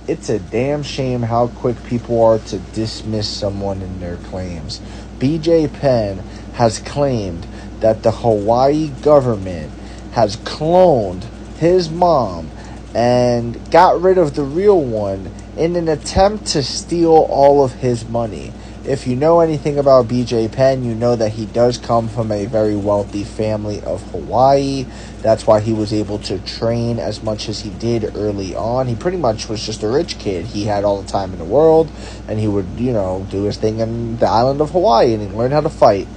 it's a damn shame how quick people are to dismiss someone in their claims. BJ Penn has claimed that the Hawaii government has cloned his mom and got rid of the real one in an attempt to steal all of his money. If you know anything about BJ Penn, you know that he does come from a very wealthy family of Hawaii. That's why he was able to train as much as he did early on. He pretty much was just a rich kid. He had all the time in the world, and he would, do his thing in the island of Hawaii, and he learned how to fight.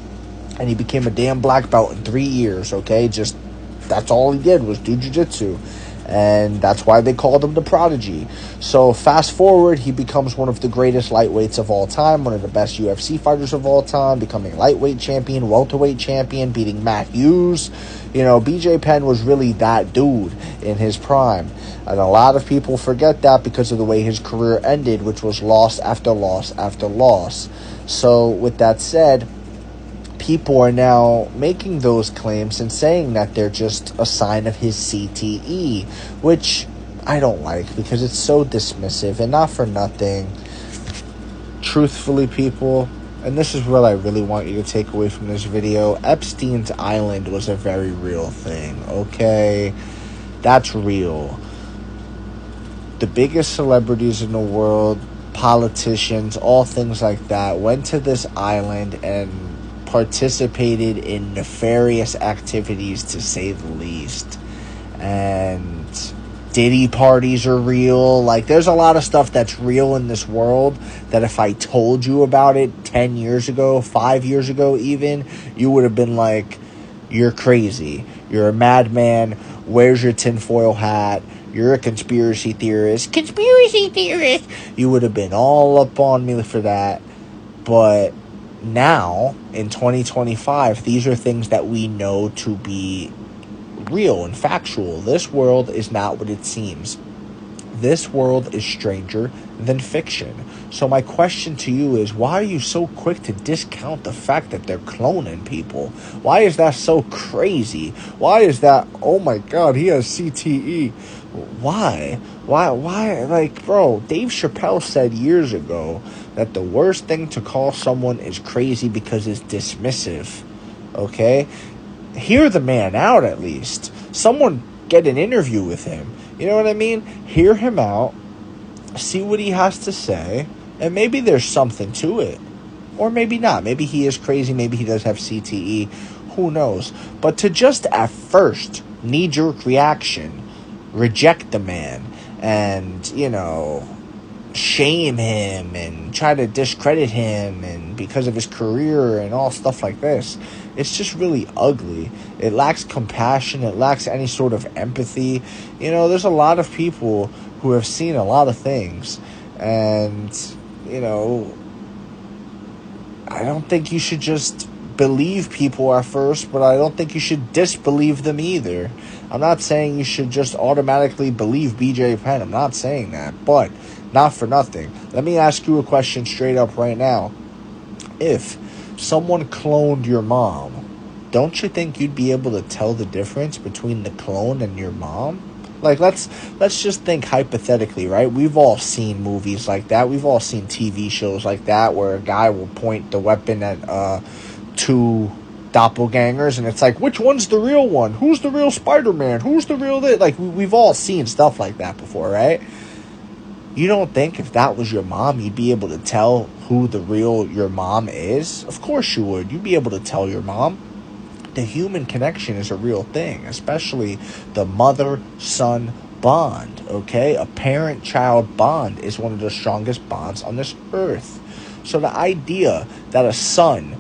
And he became a damn black belt in 3 years, okay? Just, that's all he did was do jiu-jitsu. And that's why they called him the Prodigy. So fast forward, he becomes one of the greatest lightweights of all time, one of the best UFC fighters of all time, becoming lightweight champion, welterweight champion, beating Matt Hughes. BJ Penn was really that dude in his prime. And a lot of people forget that because of the way his career ended, which was loss after loss after loss. So with that said, people are now making those claims and saying that they're just a sign of his CTE, which I don't like because it's so dismissive. And not for nothing, truthfully, people, and this is what I really want you to take away from this video, Epstein's Island was a very real thing, okay? That's real. The biggest celebrities in the world, politicians, all things like that, went to this island and participated in nefarious activities, to say the least. And Diddy parties are real. Like, there's a lot of stuff that's real in this world that if I told you about it 10 years ago, 5 years ago even, you would have been like, you're crazy. You're a madman. Where's your tinfoil hat? You're a conspiracy theorist. Conspiracy theorist! You would have been all up on me for that. But now, in 2025, these are things that we know to be real and factual. This world is not what it seems. This world is stranger than fiction. So my question to you is, why are you so quick to discount the fact that they're cloning people? Why is that so crazy? Why is that, oh my God, he has CTE? Why? Like, bro, Dave Chappelle said years ago that the worst thing to call someone is crazy because it's dismissive. Okay? Hear the man out at least. Someone get an interview with him. You know what I mean? Hear him out. See what he has to say. And maybe there's something to it. Or maybe not. Maybe he is crazy. Maybe he does have CTE. Who knows? But to just at first knee-jerk reaction, reject the man and, shame him and try to discredit him and because of his career and all stuff like this, it's just really ugly. It lacks compassion. It lacks any sort of empathy. There's a lot of people who have seen a lot of things, and I don't think you should just believe people at first, but I don't think you should disbelieve them either. I'm not saying you should just automatically believe BJ Penn. I'm not saying that, but not for nothing. Let me ask you a question straight up right now. If someone cloned your mom, don't you think you'd be able to tell the difference between the clone and your mom? Like, let's just think hypothetically, right? We've all seen movies like that. We've all seen TV shows like that where a guy will point the weapon at two doppelgangers, and it's like, which one's the real one? Who's the real Spider-Man? Who's the real this? Like, we've all seen stuff like that before, right? You don't think if that was your mom, you'd be able to tell who the real your mom is? Of course you would. You'd be able to tell your mom. The human connection is a real thing, especially the mother-son bond, okay? A parent-child bond is one of the strongest bonds on this earth. So the idea that a son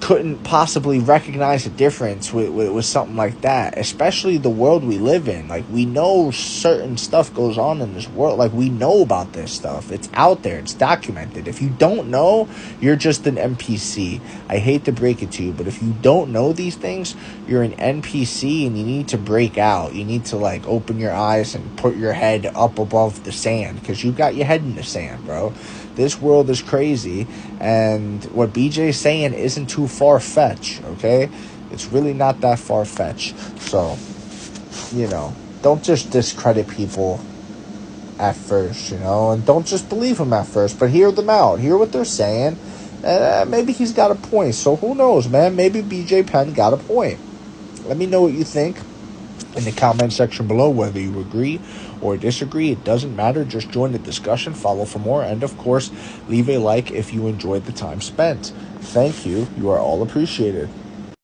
couldn't possibly recognize a difference with something like that, especially the world we live in. Like, we know certain stuff goes on in this world. Like, we know about this stuff. It's out there. It's documented. If you don't know, you're just an NPC. I hate to break it to you, but if you don't know these things, you're an NPC and you need to break out. You need to, like, open your eyes and put your head up above the sand, because you got your head in the sand, bro. This world is crazy, and what BJ's saying isn't too far-fetched, okay? It's really not that far-fetched. So, don't just discredit people at first, and don't just believe him at first, but hear them out. Hear what they're saying. Maybe he's got a point. So who knows, man? Maybe BJ Penn got a point. Let me know what you think in the comment section below, whether you agree or disagree. It doesn't matter. Just join the discussion, follow for more, and of course, leave a like if you enjoyed the time spent. Thank you. You are all appreciated.